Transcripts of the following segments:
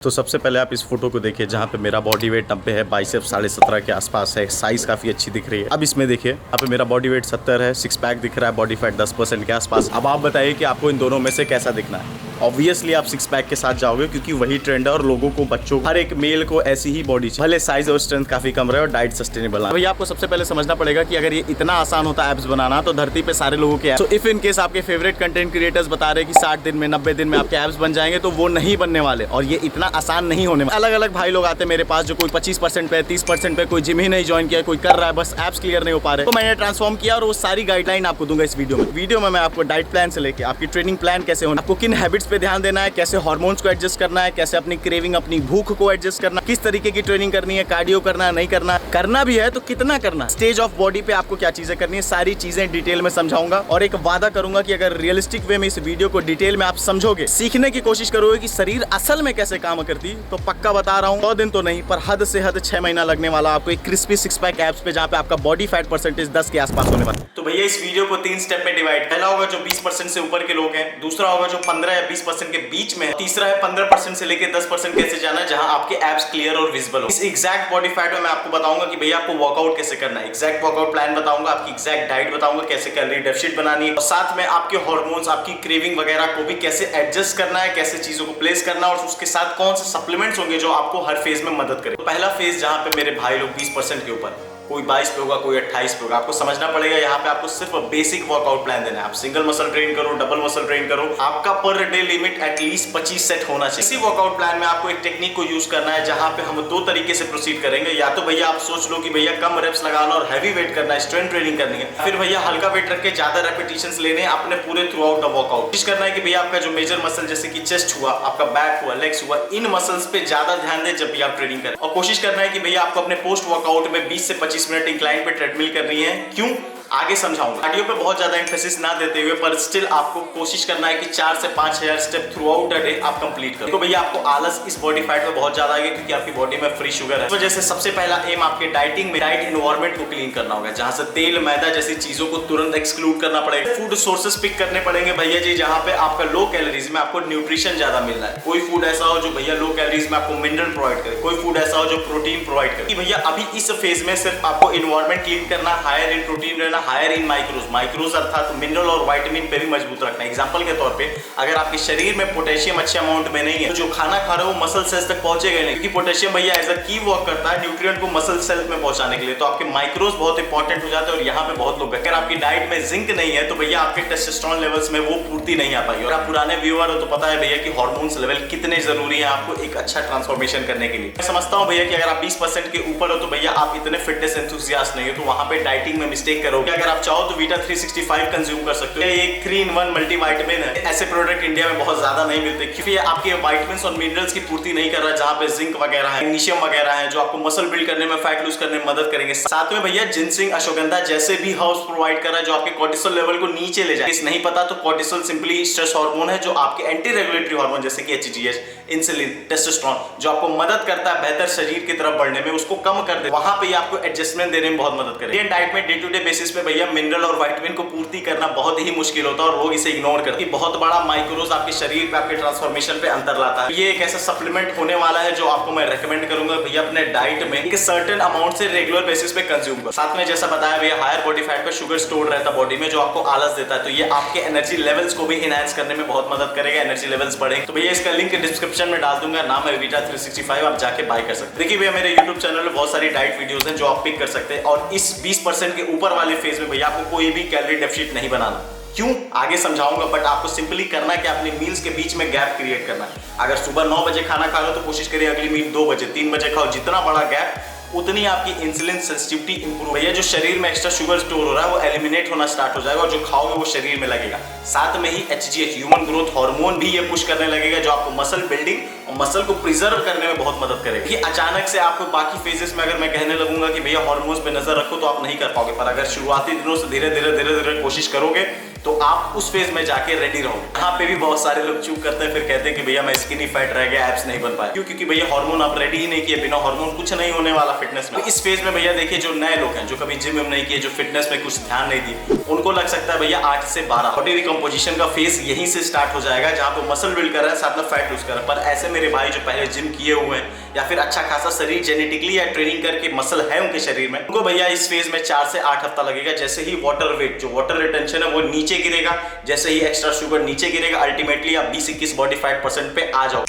तो सबसे पहले आप इस फोटो को देखिए जहाँ पे मेरा बॉडी वेट 90 है, बाइसेप 17.5 के आसपास है, साइज काफी अच्छी दिख रही है। अब इसमें देखिए यहाँ पे मेरा बॉडी वेट 70 है, सिक्स पैक दिख रहा है, बॉडी फैट 10% के आसपास। अब आप बताइए कि आपको इन दोनों में से कैसा दिखना है। ऑब्वियसली आप सिक्स पैक के साथ जाओगे क्योंकि वही ट्रेंड है और लोगों को, बच्चों को, हर एक मेल को ऐसी ही बॉडी चाहिए, भले साइज और स्ट्रेंथ काफी कम रहे और डाइट सस्टेनेबल है। भैया आपको सबसे पहले समझना पड़ेगा कि अगर ये इतना आसान होता है एब्स बनाना तो धरती पे सारे लोगों के। तो इफ इन केस आपके फेवरेट कंटेंट क्रिएटर्स बता रहे कि 60 दिन में 90 दिन में आपके एब्स बन जाएंगे तो वो नहीं बनने वाले और ये इतना आसान नहीं होने वाला। अलग अलग भाई लोग आते हैं मेरे पास जो कोई 25% पे, 30% पे, कोई जिम ही नहीं ज्वाइन किया, कोई कर रहा है बस एब्स क्लियर नहीं हो पा रहे। तो मैंने ट्रांसफॉर्म किया और वो सारी गाइडलाइन आपको दूंगा इस वीडियो में मैं आपको डाइट प्लान से लेके आपकी ट्रेनिंग प्लान कैसे होना, आपको किन हैबिट्स पे ध्यान देना है, कैसे हार्मोन्स को एडजस्ट करना है, कैसे अपनी क्रेविंग, अपनी भूख को एडजस्ट करना, किस तरीके की ट्रेनिंग करनी है, कार्डियो करना है, नहीं करना भी है तो कितना करना, स्टेज ऑफ बॉडी पे आपको क्या चीजें करनी है, सारी चीजें डिटेल में समझाऊंगा। और एक वादा करूंगा कि अगर रियलिस्टिक वे में इस वीडियो को डिटेल में आप समझोगे, सीखने की कोशिश करोगे कि शरीर असल में कैसे काम करती, तो पक्का बता रहा हूँ 100 दिन तो नहीं पर हद से हद 6 महीना लगने वाला आपको एक क्रिस्पी सिक्स पैक एब्स पे, जहाँ पे आपका बॉडी फैट परसेंटेज 10 के आसपास होने वाला। तो भैया इस वीडियो को 3 स्टेप में डिवाइड, पहला होगा जो 20% से ऊपर के लोग हैं, दूसरा होगा जो 15 या 20% के बीच में, तीसरा है 15% से लेके 10% कैसे जाना है जहां आपके एब्स क्लियर और विजिबल हो। इस एग्जैक्ट बॉडी फैट में मैं आपको बताऊंगा कि भैया आपको वर्कआउट कैसे करना है, एग्जैक्ट वर्कआउट प्लान बताऊंगा, आपकी एग्जैक्ट डाइट बताऊंगा, कैसे कैलोरी डेफिसिट बनानी है और साथ में आपके हार्मोन्स, आपकी क्रेविंग वगैरह को भी कैसे एडजस्ट करना है, कैसे चीजों को प्लेस करना है और उसके साथ कौन से सप्लीमेंट्स होंगे जो आपको हर फेज में मदद करें। तो पहला फेज जहां पे मेरे भाई लोग 20% के ऊपर, कोई 22 पे होगा, कोई 28 पे होगा, आपको समझना पड़ेगा यहाँ पे आपको सिर्फ बेसिक वर्कआउट प्लान देना है। आप सिंगल मसल ट्रेन करो, डबल मसल ट्रेन करो, आपका per day limit at least 25 set होना चाहिए। इसी वर्कआउट प्लान में आपको एक टेक्निक को यूज करना है जहाँ पे हम 2 तरीके से प्रोसीड करेंगे। या तो भैया आप सोच लो कि भैया कम रेप्स लगाना और हैवी वेट करना है, स्ट्रेंथ ट्रेनिंग करनी है, फिर भैया हल्का वेट रख के ज्यादा रेपिटेशंस लेने अपने पूरे थ्रू आउट द वर्कआउट। कोशिश करना है कि भैया आपका जो मेजर मसल जैसे कि चेस्ट हुआ, आपका बैक हुआ, लेग्स हुआ, इन मसल्स पे ज्यादा ध्यान दें जब भी आप ट्रेनिंग करें। और कोशिश करना है कि भैया आपको अपने पोस्ट वर्कआउट में 20 से 25 मिनट इंक्लाइन पे ट्रेडमिल करनी है। क्यों आगे समझाऊंगा। कार्डियो पे बहुत ज्यादा एम्फेसिस ना देते हुए पर स्टिल आपको कोशिश करना है कि 4 से 5000 step through out the day आप कंप्लीट करो। तो भैया आपको आलस इस बॉडी फैट में बहुत ज्यादा आएगा क्योंकि आपकी बॉडी में फ्री शुगर है। इस वजह से सबसे पहला एम आपके डाइटिंग में डाइट एनवायरनमेंट को क्लीन करना होगा, जहां से तेल, मैदा जैसी चीजों को तुरंत एक्सक्लूड करना पड़ेगा। फूड सोर्सेस पिक करने पड़ेंगे भैया जी जहां पे आपका लो कैलोरीज में आपको न्यूट्रिशन ज्यादा मिल रहा है। कोई फूड ऐसा हो जो भैया लो कैलोरीज में आपको मिनरल प्रोवाइड करे, कोई फूड ऐसा हो जो प्रोटीन प्रोवाइड करे। भैया अभी इस फेज में सिर्फ आपको एनवायरनमेंट क्लीन करना, हायर इन प्रोटीन रहना, हायर इन माइक्रोज अर्थात मिनरल और विटामिन पे भी मजबूत रखना है। एग्जांपल के तौर पे अगर आपके शरीर में पोटेशियम अच्छे अमाउंट में नहीं है तो जो खाना खा रहे हो मसल सेल्स तक पहुंचेगा नहीं, क्योंकि पोटेशियम भैया एज अ की वर्क करता है न्यूट्रिएंट को मसल सेल्स में पहुंचाने के लिए। तो आपके माइक्रोज बहुत इंपॉर्टेंट हो जाते हैं और यहाँ पे बहुत लोग, अगर आपकी डाइट में जिंक नहीं है तो भैया आपके टेस्टोस्टेरोन लेवल्स में वो पूर्ति नहीं आ पाएगी। और आप पुराने व्यूअर हो तो पता है भैया कि हार्मोन्स लेवल कितने जरूरी है आपको एक अच्छा ट्रांसफॉर्मेशन करने के लिए। मैं समझता हूँ भैया कि अगर आप 20% के ऊपर हो तो भैया आप इतने फिटनेस एंथुसियास्ट नहीं हो, तो वहां पे डाइटिंग में मिस्टेक करोगे। अगर आप चाहो तो वीटा 365 कंज्यूम कर सकते हो। ये एक 3-in-1 मल्टीविटामिन है। ऐसे प्रोडक्ट इंडिया में बहुत ज्यादा नहीं मिलते क्योंकि आपके विटामिन्स और मिनरल्स की पूर्ति नहीं कर रहा, जहां पे जिंक वगैरह है, मैग्नीशियम वगैरह है जो आपको मसल बिल्ड करने में, फैट लूज करने में मदद करेंगे। साथ में भैया जिनसिंग, अश्वगंधा जैसे भी हर्ब्स प्रोवाइड कर रहा है जो आपके कोर्टिसोल लेवल को नीचे ले जाए। नहीं पता तो कोर्टिसोल सिंपली स्ट्रेस हार्मोन है जो आपके एंटी रेगुलेटरी हार्मोन जैसे कि HGH, इंसुलिन, टेस्टोस्टेरोन जो आपको मदद करता है बेहतर शरीर की तरफ बढ़ने में, उसको कम कर दे। वहां पे आपको एडजस्टमेंट देने में बहुत मदद करेगा। डाइट में डे टू डे बेसिस पे भैया मिनरल और विटामिन को पूर्ति करना बहुत ही मुश्किल होता है और लोग इसे इग्नोर करते हैं। बहुत बड़ा माइक्रोज आपके शरीर पे, आपके ट्रांसफॉर्मेशन पे अंतर लाता है। ये एक ऐसा सप्लीमेंट होने वाला है जो आपको मैं रेकमेंड करूंगा भैया अपने डाइट में एक सर्टेन अमाउंट से रेगुलर बेसिस पे कंज्यूम करो। साथ में जैसा बताया भैया हायर बॉडी फैट पे शुगर स्टोर रहता है बॉडी में जो आपको आलस देता है, तो ये आपके एनर्जी लेवल्स को भी एनहांस करने में बहुत मदद करेगा, एनर्जी लेवल्स बढ़ेंगे। तो भैया इसका लिंक डिस्क्रिप्शन में डाल दूंगा, नाम है वीटा 365, आप जाके बाय कर सकते हैं। देखिए भैया मेरे YouTube चैनल में बहुत सारी डाइट वीडियोस हैं जो आप पिक कर सकते हैं और इस 20% के ऊपर वाले फेज में भैया आपको कोई भी कैलोरी डेफिसिट नहीं बनाना। क्यों आगे समझाऊंगा, बट आपको सिंपली करना है कि अपनी मील्स के बीच में गैप क्रिएट करना है। अगर सुबह 9 बजे खाना खा रहे हो तो कोशिश करिए अगली मील 2 बजे, 3 बजे खाओ। जितना बड़ा गैप उतनी आपकी इंसुलिन सेंसिटिविटी इंप्रूव है। जो शरीर में एक्स्ट्रा शुगर स्टोर हो रहा है वो एलिमिनेट होना स्टार्ट हो जाएगा और जो खाओगे वो शरीर में लगेगा। साथ में ही HGH ह्यूमन ग्रोथ हार्मोन भी ये पुश करने लगेगा जो आपको मसल बिल्डिंग और मसल को प्रिजर्व करने में बहुत मदद करेगा। कि अचानक से आपको बाकी फेजेस में अगर मैं कहने लगूंगा कि भैया हार्मोन्स पे नजर रखो तो आप नहीं कर पाओगे, पर अगर शुरुआती दिनों से धीरे धीरे कोशिश करोगे तो आप उस फेज में जाके रेडी रहो। यहाँ पे भी बहुत सारे लोग चूक करते हैं, फिर कहते हैं कि भैया मैं स्किनी फैट रह गया, एब्स नहीं बन पाया। क्यों? क्योंकि भैया हार्मोन आप रेडी ही नहीं किए, बिना हार्मोन कुछ नहीं होने वाला फिटनेस में। इस फेज में भैया देखिए जो नए लोग हैं, जो कभी जिम नहीं किए, जो फिटनेस में कुछ ध्यान नहीं दिए, उनको लग सकता है भैया 8 से 12 बॉडी रिकम्पोजिशन का फेज यहीं से स्टार्ट हो जाएगा, जहाँ पे मसल बिल्ड कर रहा है साथ में फैट लूज कर रहा है। पर ऐसे मेरे भाई जो पहले जिम किए हुए हैं या फिर अच्छा खासा शरीर जेनेटिकली या ट्रेनिंग करके मसल है उनके शरीर में, उनको भैया इस फेज में 4 से 8 हफ्ता लगेगा। जैसे ही वाटर वेट, जो वाटर रिटेंशन है वो नीचे गिरेगा, जैसे ही एक्स्ट्रा शुगर नीचे गिरेगा, अल्टीमेटली आप 20-21 बॉडी फैट % पे आ जाओ।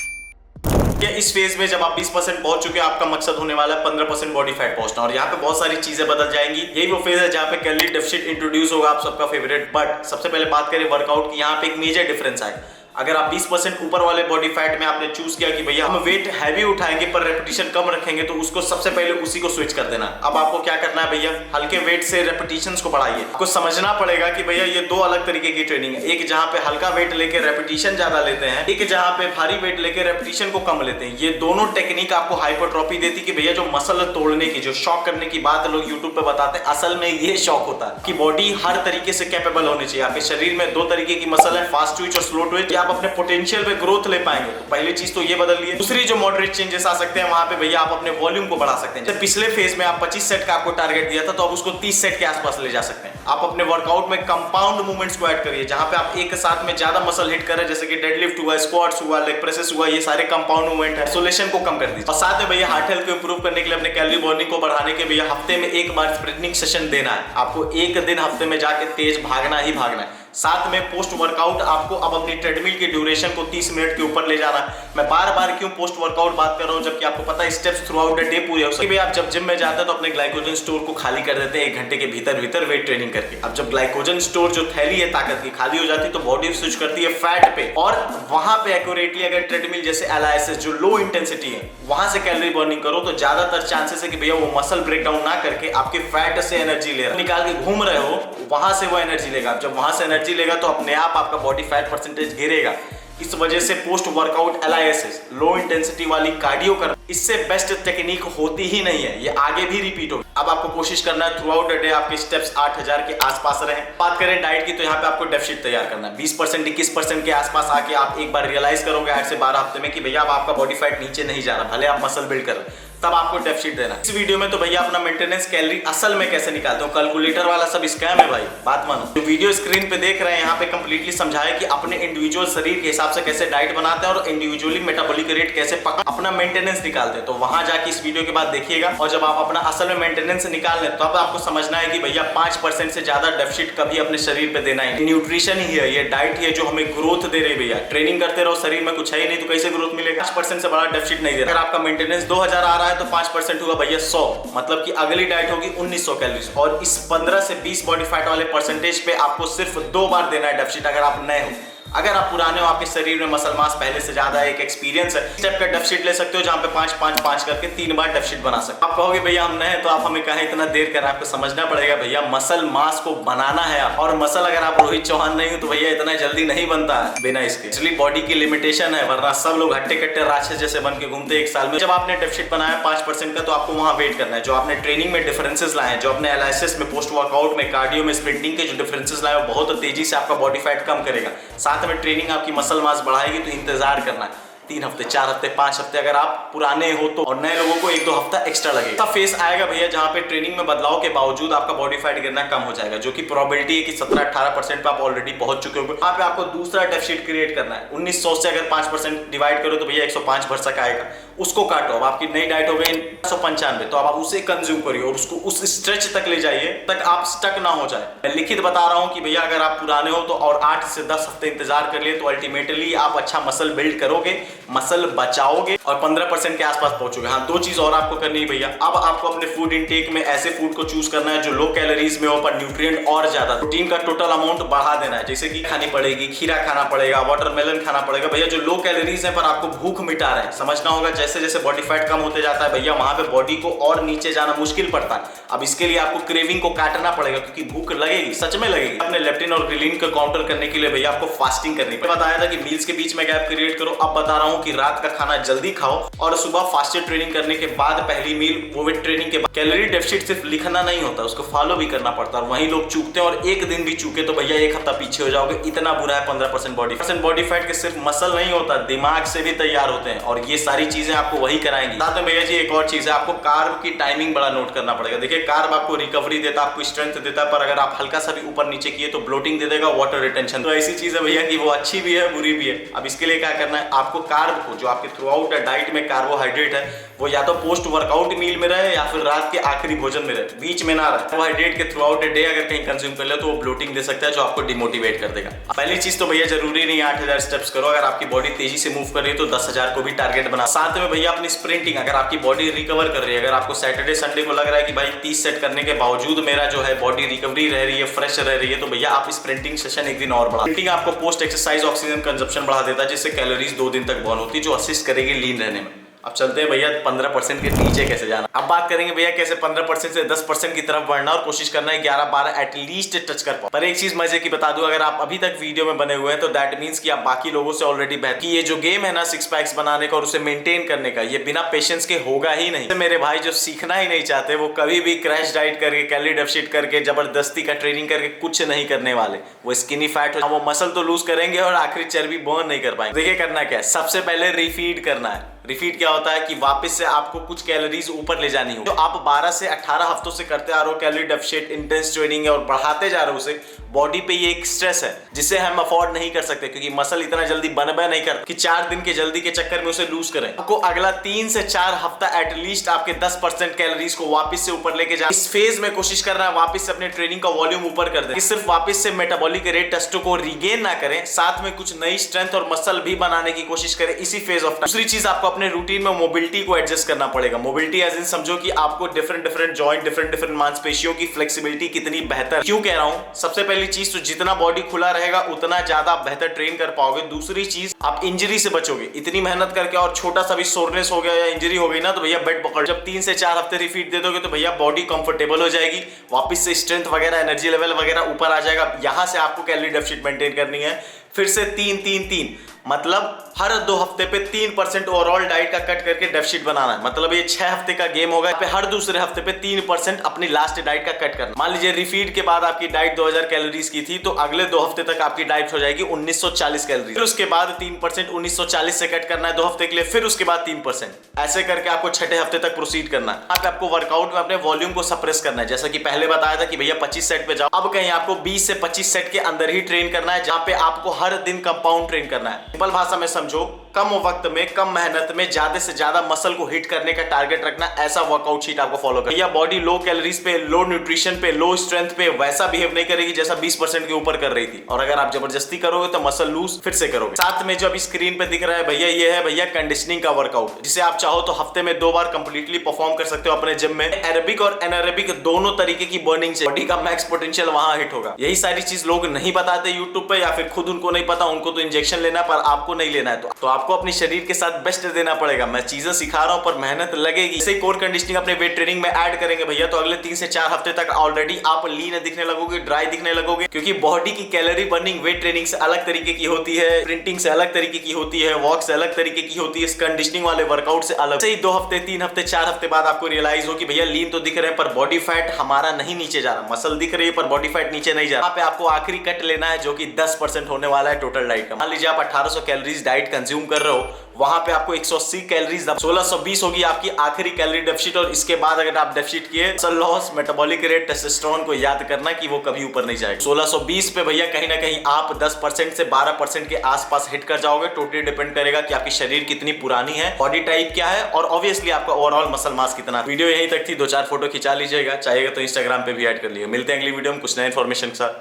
इस फेज में जब आप 20% पहुंच चुके हैं, आपका मकसद होने वाला है 15% बॉडी फैट पहुंचना, और यहाँ पे बहुत सारी चीजें बदल जाएंगी। यही वो फेज है जहाँ पे कैलोरी डेफिसिट इंट्रोड्यूस होगा, आप सबका फेवरेट। बट सबसे पहले बात करें वर्कआउट की, यहाँ पे एक मेजर डिफरेंस है। अगर आप 20% ऊपर वाले बॉडी फैट में आपने चूज किया कि भैया हम वेट हैवी उठाएंगे पर रेपिटेशन कम रखेंगे, तो उसको सबसे पहले उसी को स्विच कर देना। अब आपको क्या करना है भैया, हल्के वेट से रेपिटेशंस को बढ़ाइए। आपको समझना पड़ेगा कि भैया ये दो अलग तरीके की ट्रेनिंग है। एक जहां पे हल्का वेट लेके रेपिटेशन ज्यादा लेते हैं, एक जहां पे भारी वेट लेके रेपिटेशन को कम लेते हैं। ये दोनों टेक्निक आपको हाइपरट्रॉफी देती कि भैया जो मसल तोड़ने की, जो शॉक करने की बात लोग यूट्यूब पे बताते हैं, असल में ये शॉक होता है कि बॉडी हर तरीके से कैपेबल होनी चाहिए। आपके शरीर में दो तरीके की मसल है, फास्ट ट्विच और स्लो ट्विच। आप अपने पोटेंशियल पे ग्रोथ ले पाएंगे। तो पहली चीज तो ये बदल लिया। दूसरी जो मॉडरेट चेंजेस आ सकते हैं, वहां पे भैया आप अपने वॉल्यूम को बढ़ा सकते हैं। जब पिछले फेज में आप 25 सेट का आपको टारगेट दिया था, तो आप उसको 30 सेट के आसपास ले जा सकते हैं। आप अपने वर्कआउट में कंपाउंड मूवमेंट्स को ऐड करिए, जहां पे आप एक साथ में ज्यादा मसल हिट कर रहे हैं, जैसे कि डेडलिफ्ट हुआ, स्क्वाट्स हुआ, लेग प्रेसेस हुआ, ये सारे कंपाउंड मूवमेंट है। आइसोलेशन को कम कर दीजिए। और साथ में भैया हार्ट हेल्थ को इंप्रूव करने के लिए, अपने कैलोरी बर्निंग को बढ़ाने के भैया हफ्ते में एक बार स्प्रिंटिंग सेशन देना है। आपको एक दिन हफ्ते में जाके तेज भागना ही भागना है। साथ में पोस्ट वर्कआउट आपको अब अपनी ट्रेडमिल की ड्यूरेशन को 30 मिनट के ऊपर ले जाना। मैं बार बार क्यों पोस्ट वर्कआउट बात कर रहा हूं, जबकि आपको पता है steps through out the day पूरे हो सकते हैं। आप जब जिम में जाते हैं तो अपने ग्लाइकोजन स्टोर को खाली कर देते हैं 1 घंटे के भीतर वेट ट्रेनिंग करके। अब जब ग्लाइकोजन स्टोर जो थैली है ताकत की खाली हो जाती है, तो बॉडी स्विच करती है फैट पे, और वहां पे एक्यूरेटली अगर ट्रेडमिल जैसे LISS जो लो इंटेंसिटी है, वहां से कैलोरी बर्निंग करो, तो ज्यादातर चांसेस है कि भैया वो मसल ब्रेकडाउन ना करके आपके फैट से एनर्जी ले रहा है। निकाल के घूम रहे हो, वहां से वो एनर्जी लेगा। जब वहां से एनर्जी लेगा तो अपने आप आपका बॉडी फैट % गिरेगा। इस वजह से post workout LISS low intensity वाली कार्डियो कर, इससे बेस्ट टेक्निक होती ही नहीं है। ये आगे भी रिपीट होगी। अब आपको कोशिश करना है थ्रू आउट द डे आपके स्टेप्स 8000 के आसपास रहें। बात करें डाइट की, तो यहाँ पे आपको डेफिसिट तैयार करना है 20% 21% के आसपास आके आप एक बार रियलाइज करोगे 8 से 12 हफ्ते में कि भैया अब आपका बॉडी फैट नीचे नहीं जा रहा, भले आप मसल बिल्ड कर रहे, तब आपको डेफिसिट देना। इस वीडियो में तो भैया अपना मेंटेनेंस कैलोरी असल में कैसे निकालते हो, कैलकुलेटर वाला सब स्कैम है भाई, बात मानो। जो वीडियो स्क्रीन पे देख रहे हैं, यहाँ पे कंप्लीटली समझाया कि अपने इंडिविजुअल शरीर के हिसाब से कैसे डाइट बनाते हैं और इंडिविजुअली मेटाबॉलिक रेट कैसे पका अपना मेंटेनेंस निकालते हैं। तो वहां जाके इस वीडियो के बाद देखिएगा, और जब आप अपना असल में मेंटेनेंस निकाल लें, तो अब आपको समझना है कि भैया 5% से ज्यादा डेफिसिट कभी अपने शरीर पे देना है। न्यूट्रिशन ही है, ये डाइट ही है जो हमें ग्रोथ दे रही है। भैया ट्रेनिंग करते रहो, शरीर में कुछ है ही नहीं तो कैसे ग्रोथ मिलेगा। 5% से बड़ा डेफिसिट नहीं दे रहा। अगर आपका मेंटेनेंस 2000 आ रहा है तो 5% हुआ भैया 100, मतलब कि अगली डाइट होगी 1900 कैलोरीज। और इस 15 से 20 बॉडी फैट वाले % पे आपको सिर्फ 2 बार देना है डेफिसिट, अगर आप नए हो। अगर आप पुराने हो, आपके शरीर में मसल मास पहले से ज्यादा है, एक एक्सपीरियंस है, स्टेप का डेफिसिट ले सकते हो, जहां पे 5-5-5 करके 3 बार डेफिसिट बना सकते हो। आप कहोगे भैया हम नए हैं तो आप हमें कहें इतना देर कर। आपको समझना पड़ेगा भैया मसल मास को बनाना है, और मसल अगर आप रोहित चौहान नहीं हो तो भैया इतना जल्दी नहीं बनता है बिना इसके। इसलिए बॉडी की लिमिटेशन है, वरना सब लोग हट्टे कट्टे राक्षस जैसे बन के घूमते हैं 1 साल में। जब आपने डेफिसिट बनाया 5% का, तो आपको वहां वेट करना है। जो आपने ट्रेनिंग में डिफरेंसेस लाए हैं, जो अपने LISS में, पोस्ट वर्कआउट में, कार्डियो में, स्प्रिंटिंग के जो डिफरेंसेस लाए, बहुत तेजी से आपका बॉडी फैट कम करेगा। साथ में ट्रेनिंग आपकी मसल मास बढ़ाएगी। तो इंतजार करना है 3 हफ्ते, 4 हफ्ते, 5 हफ्ते अगर आप पुराने हो तो, और नए लोगों को 1-2 हफ्ता एक्स्ट्रा लगेगा। तब फेस आएगा भैया जहां पे ट्रेनिंग में बदलाव के बावजूद आपका बॉडी फैट गिरना कम हो जाएगा, जो कि प्रोबेबिलिटी है कि 17-18% पे आप ऑलरेडी पहुंच चुके हो। वहां पे आपको दूसरा डेफिसिट क्रिएट करना है। 1900 से अगर 5% डिवाइड करो तो भैया 105 भर आएगा। उसको काटो, अब आपकी नई डाइट हो गई 195, तो अब आप उसे कंज्यूम करिए और उसको उस स्ट्रेच तक ले जाइए तक आप स्टक ना हो जाए। मैं लिखित बता रहा हूं कि भैया अगर आप पुराने हो तो और 8 से 10 हफ्ते इंतजार कर लिए, तो अल्टीमेटली आप अच्छा मसल बिल्ड करोगे, मसल बचाओगे और 15% के आसपास पहुंचोगे। हाँ, 2 चीज और आपको करनी है भैया। अब आपको अपने फूड इनटेक में ऐसे फूड को चूज करना है जो लो कैलोरीज में हो पर न्यूट्रिएंट और ज्यादा। प्रोटीन का टोटल अमाउंट बढ़ा देना है, जैसे कि खानी पड़ेगी, खीरा खाना पड़ेगा, वाटरमेलन खाना पड़ेगा। भैया जो लो कैलोरीज है पर आपको भूख मिटा रहे हैं, समझना होगा जैसे जैसे बॉडी फैट कम होते जाता है भैया वहां पे बॉडी को और नीचे जाना मुश्किल पड़ता है। अब इसके लिए आपको क्रेविंग को काटना पड़ेगा, क्योंकि भूख लगेगी, सच में लगेगी। अपने लेप्टिन और ग्रेलिन को काउंटर करने के लिए भैया आपको फास्टिंग करनी पड़ेगी। बताया था कि मील्स के बीच में गैप क्रिएट करो, अब बता रहा हूं हूँ कि रात का खाना जल्दी खाओ और सुबह फास्टेड ट्रेनिंग करने के बाद पहली मील, वो भी ट्रेनिंग के बाद। कैलोरी डेफिसिट सिर्फ लिखना नहीं होता, उसको फॉलो भी करना पड़ता है। वहीं लोग चूकते हैं और एक दिन भी चूके तो भैया एक हफ्ता पीछे हो जाओगे। इतना बुरा है 15% बॉडी फैट के सिर्फ मसल नहीं होता, दिमाग से भी तैयार होते हैं और ये सारी चीजें आपको वही कराएंगी। साथ में भैया जी एक और चीज है, आपको कार्ब की टाइमिंग बड़ा नोट करना पड़ेगा। देखिए कार्ब आपको रिकवरी देता है, आपको स्ट्रेंथ देता है, पर अगर आप हल्का सा भी ऊपर नीचे किए तो ब्लोटिंग दे देगा, वाटर रिटेंशन। तो ऐसी चीज है भैया कि वो अच्छी भी है बुरी भी है। अब इसके लिए क्या करना है, आपको कार्ब को, जो आपके थ्रू आउट डाइट में कार्बोहाइड्रेट है, वो या तो पोस्ट वर्कआउट मील में रहे या फिर रात के आखिरी भोजन में रहे, बीच में ना रहे। कार्बोहाइड्रेट के थ्रू आउट डे अगर कहीं कंज्यूम कर ले तो वो ब्लोटिंग दे सकता है, जो आपको डिमोटिवेट कर देगा। पहली चीज तो भैया जरूरी नहीं 8000 स्टेप्स करो, अगर आपकी बॉडी तेजी से मूव कर रही है तो 10,000 को भी टारगेट बना। साथ में भैया अपनी स्प्रिंटिंग, अगर आपकी बॉडी रिकवर कर रही है, अगर आपको सैटरडे संडे को लग रहा है कि भाई 30 सेट करने के बावजूद मेरा जो है बॉडी रिकवरी रह रही है, फ्रेश रह रही है, तो भैया आप स्प्रिंटिंग सेशन एक दिन और बढ़ा। स्प्रिंटिंग आपको पोस्ट एक्सरसाइज ऑक्सीजन कंजप्शन बढ़ा देता है, जिससे कैलोरीज 2 दिन तक बर्न होती है, जो असिस्ट करेगी लीन रहने में। अब चलते हैं भैया 15% के नीचे कैसे जाना। अब बात करेंगे भैया कैसे 15% से 10% की तरफ बढ़ना और कोशिश करना है 11-12 एटलीस्ट टच कर पाओ। पर एक चीज मजे की बता दूं, अगर आप अभी तक वीडियो में बने हुए हैं तो दैट मींस कि आप बाकी लोगों से ऑलरेडी बेहतर। ये जो गेम है ना सिक्स पैक्स बनाने का और उसे मेंटेन करने का, ये बिना पेशेंस के होगा ही नहीं। मेरे भाई जो सीखना ही नहीं चाहते वो कभी भी क्रैश डाइट करके, कैलोरी डेफिसिट करके, जबरदस्ती का ट्रेनिंग करके कुछ नहीं करने वाले। वो स्किनी फैट, वो मसल तो लूज करेंगे और आखिरी चर्बी बर्न नहीं कर पाएंगे। देखिए करना क्या है, सबसे पहले रिफीड करना है। रिफीड क्या होता है कि वापस से आपको कुछ कैलोरीज ऊपर ले जानी हो। जो आप 12 से 18 हफ्तों से करते आ रहे हो कैलोरी डेफिसिट, इंटेंस ट्रेनिंग है और बढ़ाते जा रहे हो उसे, बॉडी पे ये एक स्ट्रेस है जिसे हम अफोर्ड नहीं कर सकते, क्योंकि मसल इतना जल्दी बनबा नहीं करता कि 4 दिन के जल्दी के चक्कर में उसे लूज करें। आपको अगला 3 से 4 हफ्ता एटलीस्ट आपके 10% कैलोरीज को वापस से ऊपर लेके जाए। इस फेज में कोशिश करना है वापस से अपने ट्रेनिंग का वॉल्यूम ऊपर कर दे, सिर्फ वापस से मेटाबॉलिक रेट टेस्टो को रिगेन ना करें, साथ में कुछ नई स्ट्रेंथ और मसल भी बनाने की कोशिश करें इसी फेज ऑफ टाइम। दूसरी चीज, आपको अपने रूटीन में मोबिलिटी को एडजस्ट करना पड़ेगा। मोबिलिटी एज इन समझो कि आपको डिफरेंट जॉइंट, डिफरेंट मांसपेशियों की फ्लेक्सिबिलिटी कितनी बेहतर। क्यों कह रहा हूं, सबसे पहली चीज तो जितना बॉडी खुला रहेगा उतना ज्यादा बेहतर ट्रेन कर पाओगे। दूसरी चीज, आप इंजरी से बचोगे। इतनी मेहनत करके और छोटा सा भी सोरनेस हो गया या इंजरी हो गई ना तो भैया बेड पकड़। जब 3 से 4 हफ्ते रिफीड दे दोगे तो भैया बॉडी कंफर्टेबल हो जाएगी, वापस से स्ट्रेंथ वगैरह, एनर्जी लेवल वगैरह ऊपर आ जाएगा। यहां से आपको कैलोरी डेफिसिट मेंटेन करनी है। फिर से 3-3-3 मतलब हर 2 हफ्ते पे 3% ओवरऑल डाइट का कट करके डेफिसिट बनाना है। मतलब ये 6 हफ्ते का गेम होगा। पे हर दूसरे हफ्ते पे 3% अपनी लास्ट डाइट का कट करना। मान लीजिए रिफीड के बाद आपकी डाइट 2000 कैलोरीज की थी, तो अगले 2 हफ्ते तक आपकी डाइट हो जाएगी 1940 कैलोरी। फिर उसके बाद 3% 1940 से कट करना है 2 हफ्ते के लिए, फिर उसके बाद 3%। ऐसे करके आपको 6ठे हफ्ते तक प्रोसीड करना है। अब आपको वर्कआउट में अपने वॉल्यूम को सप्रेस करना है। जैसा कि पहले बताया था कि भैया 25 सेट पे जाओ, अब कहीं आपको 20 से 25 सेट के अंदर ही ट्रेन करना है, जहां पे आपको हर दिन कंपाउंड ट्रेन करना है। सिंपल भाषा में समझो, कम वक्त में, कम मेहनत में ज्यादा से ज्यादा मसल को हिट करने का टारगेट रखना, ऐसा वर्कआउट शीट आपको फॉलो करना। या बॉडी लो कैलोरीज पे, लो न्यूट्रिशन पे, लो स्ट्रेंथ पे वैसा बिहेव नहीं करेगी जैसा 20% के ऊपर कर रही थी। और अगर आप जबरदस्ती करोगे तो मसल लूज फिर से करोगे। साथ में जो अभी स्क्रीन पे दिख रहा है भैया, ये है भैया कंडीशनिंग का वर्कआउट, जिसे आप चाहो तो हफ्ते में 2 बार कंप्लीटली परफॉर्म कर सकते हो अपने जिम में। एरोबिक और एनारोबिक दोनों तरीके की बर्निंग से बॉडी का मैक्स पोटेंशियल वहां हिट होगा। यही सारी चीज लोग नहीं बताते यूट्यूब पे, या फिर खुद उनको नहीं पता, उनको तो इंजेक्शन लेना पर आपको नहीं लेना है। तो आपको अपनी शरीर के साथ बेस्ट देना पड़ेगा। मैं चीजें सिखा रहा हूं पर मेहनत लगेगी। इसे कोर कंडीशनिंग अपने वेट ट्रेनिंग में ऐड करेंगे भैया, तो अगले 3 से 4 हफ्ते तक ऑलरेडी आप लीन दिखने लगोगे, ड्राई दिखने लगोगे। क्योंकि बॉडी की कैलोरी बर्निंग वेट ट्रेनिंग से अलग तरीके की होती है, प्रिंटिंग से अलग तरीके की होती है, वॉक से अलग तरीके की होती है, इस कंडीशनिंग वाले वर्कआउट से अलग। सही 2 हफ्ते, 3 हफ्ते, 4 हफ्ते बाद आपको रियलाइज हो कि भैया लीन तो दिख रहे हैं पर बॉडी फैट हमारा नहीं नीचे जा रहा। मसल दिख रही है पर बॉडी फैट नीचे नहीं जा रहा। पे आपको आखिरी कट लेना है जो कि 10% होने वाला है टोटल डाइट का। मान लीजिए आप 1800 कैलोरीज डाइट कंज्यूम कर रहे हो, वहां पे आपको 180 कैलोरीज, 1620 होगी आपकी आखिरी कैलोरी डेफिसिट। और इसके बाद अगर आप डेफिसिट किए, muscle loss, metabolic rate, testosterone को याद करना कि वो कभी ऊपर नहीं जाएगा। 1620 पे भैया कहीं ना कहीं आप 10% से 12% के आसपास हिट कर जाओगे। टोटली डिपेंड करेगा कि आपकी शरीर कितनी पुरानी है, बॉडी टाइप क्या है और ऑब्वियसली आपका ओवरऑल मसल मास कितना। वीडियो यहीं तक थी, 2-4 फोटो खिंचा लीजिएगा, चाहिएगा तो इंस्टाग्राम पे भी ऐड कर लीजिएगा। मिलते हैं अगली वीडियो में कुछ नए इन्फॉर्मेशन के साथ।